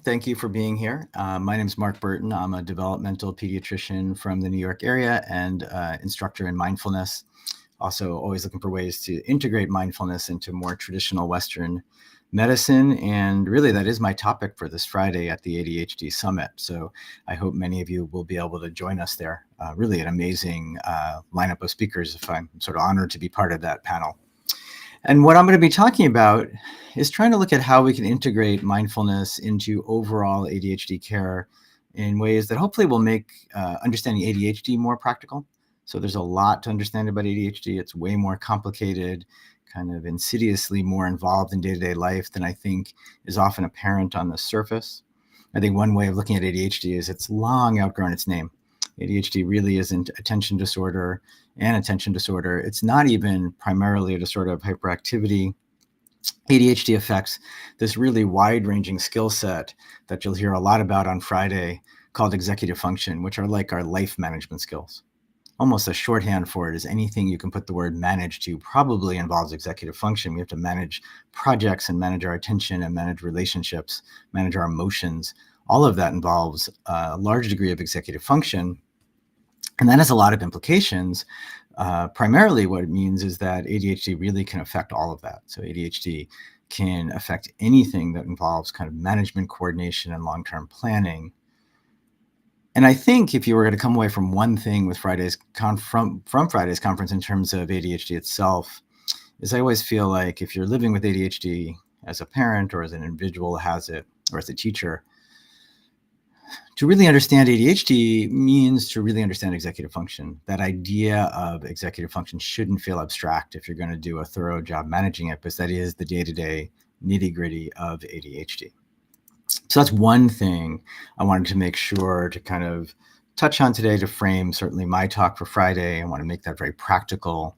Thank you for being here. My name is Mark Bertin. I'm a developmental pediatrician from the New York area and instructor in mindfulness. Also, always looking for ways to integrate mindfulness into more traditional Western medicine. And really, that is my topic for this Friday at the ADHD Summit. So I hope many of you will be able to join us there. Really, an amazing lineup of speakers, if I'm sort of honored to be part of that panel. And what I'm going to be talking about is trying to look at how we can integrate mindfulness into overall ADHD care in ways that hopefully will make understanding ADHD more practical. So there's a lot to understand about ADHD. It's way more complicated, kind of insidiously more involved in day-to-day life than I think is often apparent on the surface. I think one way of looking at ADHD is it's long outgrown its name. ADHD really isn't attention disorder and attention disorder. It's not even primarily a disorder of hyperactivity. ADHD affects this really wide-ranging skill set that you'll hear a lot about on Friday called executive function, which are like our life management skills. Almost a shorthand for it is anything you can put the word manage to probably involves executive function. We have to manage projects and manage our attention and manage relationships, manage our emotions. All of that involves a large degree of executive function. And that has a lot of implications. Primarily what it means is that ADHD really can affect all of that. So ADHD can affect anything that involves kind of management, coordination, and long-term planning. And I think if you were going to come away from one thing with from Friday's conference in terms of ADHD itself, is I always feel like if you're living with ADHD as a parent or as an individual who has it, or as a teacher, to really understand ADHD means to really understand executive function. That idea of executive function shouldn't feel abstract if you're going to do a thorough job managing it, because that is the day-to-day nitty-gritty of ADHD. So that's one thing I wanted to make sure to kind of touch on today to frame certainly my talk for Friday. I want to make that very practical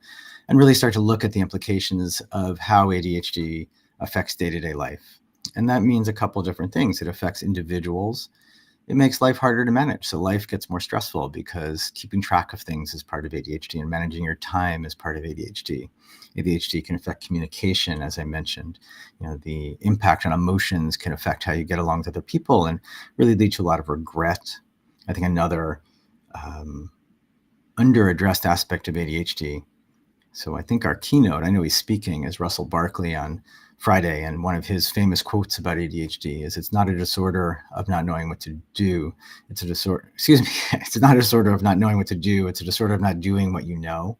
and really start to look at the implications of how ADHD affects day-to-day life. And that means a couple different things. It affects individuals. It makes life harder to manage. So life gets more stressful because keeping track of things is part of ADHD and managing your time is part of ADHD. ADHD can affect communication, as I mentioned. The impact on emotions can affect how you get along with other people and really lead to a lot of regret. I think another under-addressed aspect of ADHD. So I think our keynote, I know he's speaking, is Russell Barkley on Friday, and one of his famous quotes about ADHD is, "It's not a disorder of not knowing what to do. It's not a disorder of not knowing what to do. It's a disorder of not doing what you know."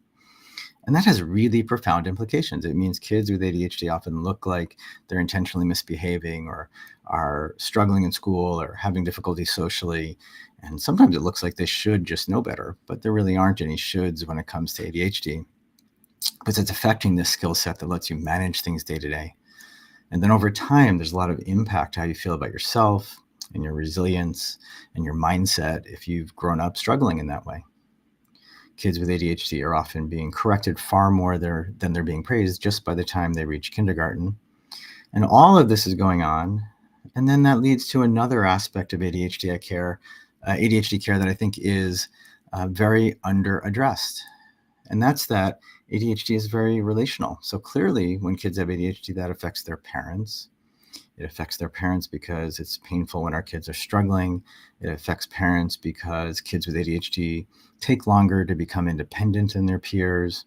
And that has really profound implications. It means kids with ADHD often look like they're intentionally misbehaving or are struggling in school or having difficulty socially. And sometimes it looks like they should just know better, but there really aren't any shoulds when it comes to ADHD, because it's affecting this skill set that lets you manage things day to day. And then over time, there's a lot of impact how you feel about yourself and your resilience and your mindset if you've grown up struggling in that way. Kids with ADHD are often being corrected far more than they're being praised just by the time they reach kindergarten. And all of this is going on. And then that leads to another aspect of ADHD care that I think is very under-addressed. And that's that ADHD is very relational. So clearly, when kids have ADHD, that affects their parents. It affects their parents because it's painful when our kids are struggling. It affects parents because kids with ADHD take longer to become independent than their peers.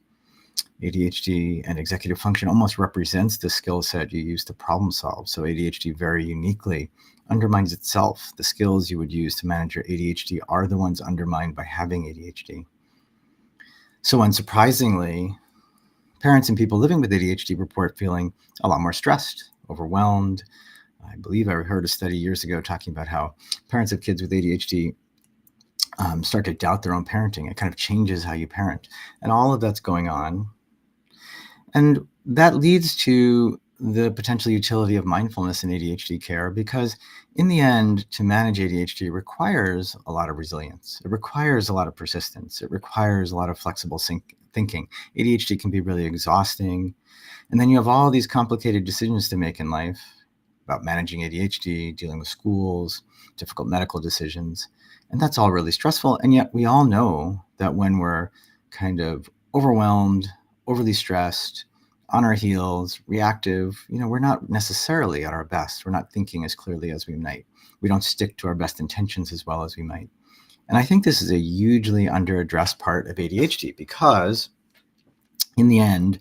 ADHD and executive function almost represents the skill set you use to problem solve. So ADHD very uniquely undermines itself. The skills you would use to manage your ADHD are the ones undermined by having ADHD. So unsurprisingly, parents and people living with ADHD report feeling a lot more stressed, overwhelmed. I believe I heard a study years ago talking about how parents of kids with ADHD start to doubt their own parenting. It kind of changes how you parent. And all of that's going on. And that leads to the potential utility of mindfulness in ADHD care, because in the end, to manage ADHD requires a lot of resilience. It requires a lot of persistence. It requires a lot of flexible thinking. ADHD can be really exhausting. And then you have all these complicated decisions to make in life about managing ADHD, dealing with schools, difficult medical decisions. And that's all really stressful. And yet we all know that when we're kind of overwhelmed, overly stressed, on our heels, reactive, we're not necessarily at our best. We're not thinking as clearly as we might. We don't stick to our best intentions as well as we might. And I think this is a hugely under-addressed part of ADHD because in the end,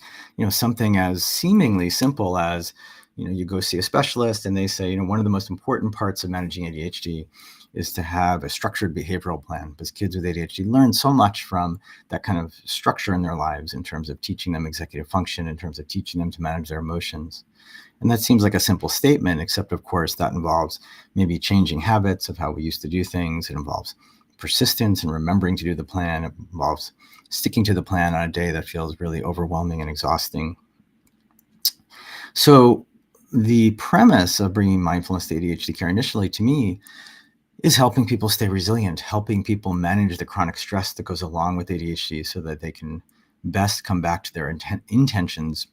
something as seemingly simple as, you go see a specialist and they say, one of the most important parts of managing ADHD is to have a structured behavioral plan, because kids with ADHD learn so much from that kind of structure in their lives in terms of teaching them executive function, in terms of teaching them to manage their emotions. And that seems like a simple statement, except of course that involves maybe changing habits of how we used to do things. It involves persistence and remembering to do the plan. It involves sticking to the plan on a day that feels really overwhelming and exhausting. So the premise of bringing mindfulness to ADHD care initially, to me, is helping people stay resilient, helping people manage the chronic stress that goes along with ADHD so that they can best come back to their intentions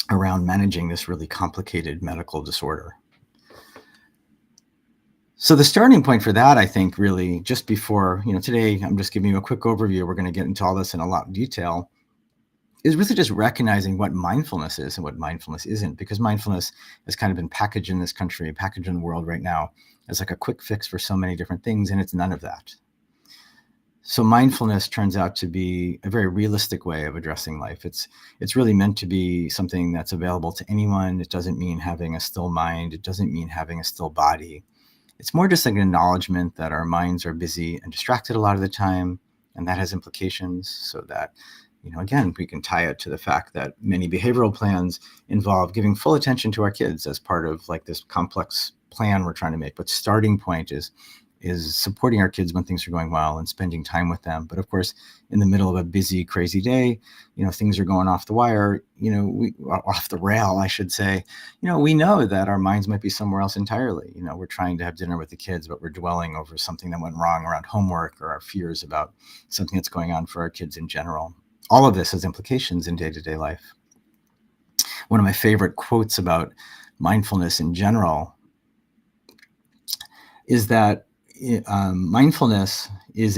around managing this really complicated medical disorder. So the starting point for that, I think, really, just before, today, I'm just giving you a quick overview. We're going to get into all this in a lot of detail, is really just recognizing what mindfulness is and what mindfulness isn't, because mindfulness has kind of been packaged in this country, packaged in the world right now as like a quick fix for so many different things, and it's none of that. So mindfulness turns out to be a very realistic way of addressing life. It's really meant to be something that's available to anyone. It doesn't mean having a still mind. It doesn't mean having a still body. It's more just like an acknowledgement that our minds are busy and distracted a lot of the time, and that has implications, so that, again, we can tie it to the fact that many behavioral plans involve giving full attention to our kids as part of like this complex plan we're trying to make. But starting point is supporting our kids when things are going well and spending time with them. But of course, in the middle of a busy, crazy day, things are going off the wire, off the rail, I should say. We know that our minds might be somewhere else entirely. We're trying to have dinner with the kids, but we're dwelling over something that went wrong around homework, or our fears about something that's going on for our kids in general. All of this has implications in day-to-day life. One of my favorite quotes about mindfulness in general is that mindfulness is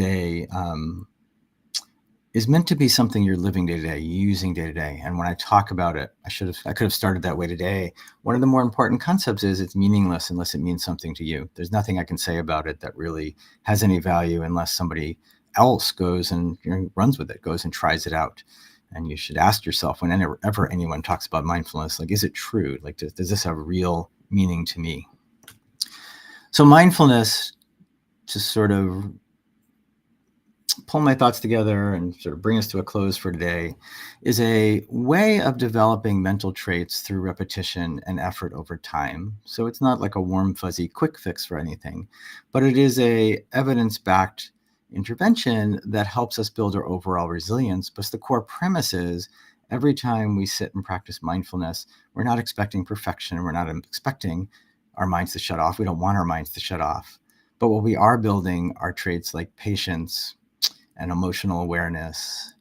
meant to be something you're living day to day, using day to day. And when I talk about it, I could have started that way today. One of the more important concepts is it's meaningless unless it means something to you. There's nothing I can say about it that really has any value unless somebody else goes and runs with it, goes and tries it out. And you should ask yourself, whenever anyone talks about mindfulness, like, is it true? Like, does this have real meaning to me? So mindfulness, to sort of pull my thoughts together and sort of bring us to a close for today, is a way of developing mental traits through repetition and effort over time. So it's not like a warm, fuzzy quick fix for anything, but it is a evidence-backed intervention that helps us build our overall resilience. But the core premise is every time we sit and practice mindfulness, we're not expecting perfection. We're not expecting our minds to shut off. We don't want our minds to shut off. But what we are building are traits like patience and emotional awareness.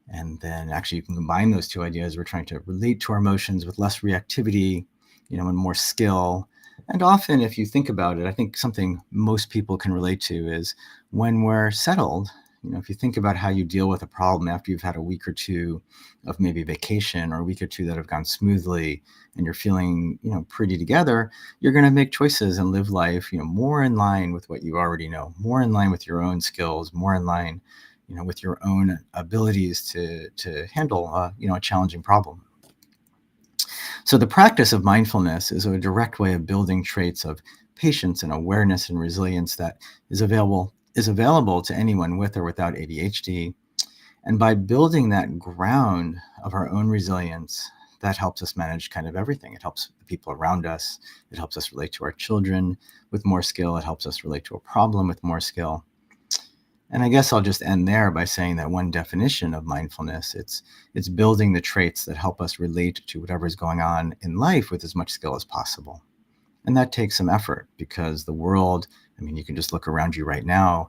And then actually you can combine those two ideas. We're trying to relate to our emotions with less reactivity, and more skill. And often, if you think about it, I think something most people can relate to is when we're settled, if you think about how you deal with a problem after you've had a week or two of maybe vacation, or a week or two that have gone smoothly, and you're feeling, pretty together, you're going to make choices and live life, more in line with what you already know, more in line with your own skills, more in line, with your own abilities to handle, a challenging problem. So the practice of mindfulness is a direct way of building traits of patience and awareness and resilience that is available to anyone with or without ADHD. And by building that ground of our own resilience, that helps us manage kind of everything. It helps the people around us. It helps us relate to our children with more skill. It helps us relate to a problem with more skill. And I guess I'll just end there by saying that one definition of mindfulness, it's building the traits that help us relate to whatever is going on in life with as much skill as possible. And that takes some effort, because the world, you can just look around you right now,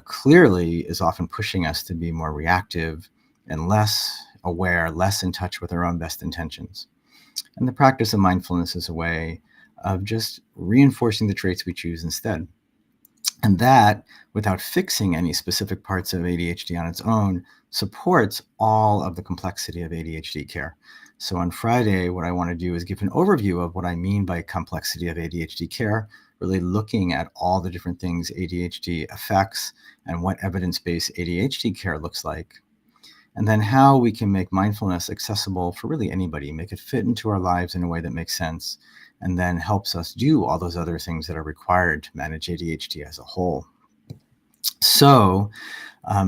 clearly is often pushing us to be more reactive and less aware, less in touch with our own best intentions. And the practice of mindfulness is a way of just reinforcing the traits we choose instead. And that, without fixing any specific parts of ADHD on its own, supports all of the complexity of ADHD care. So on Friday, what I want to do is give an overview of what I mean by complexity of ADHD care, really looking at all the different things ADHD affects and what evidence-based ADHD care looks like. And then how we can make mindfulness accessible for really anybody, make it fit into our lives in a way that makes sense, and then helps us do all those other things that are required to manage ADHD as a whole. So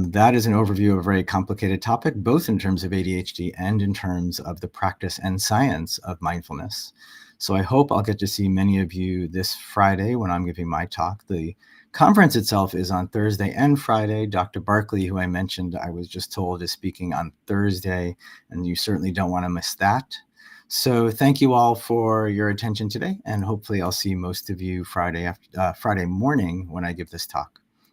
that is an overview of a very complicated topic, both in terms of ADHD and in terms of the practice and science of mindfulness. So I hope I'll get to see many of you this Friday when I'm giving my talk. The conference itself is on Thursday and Friday. Dr. Barkley, who I mentioned, I was just told is speaking on Thursday, and you certainly don't want to miss that. So thank you all for your attention today, and hopefully I'll see most of you Friday morning when I give this talk.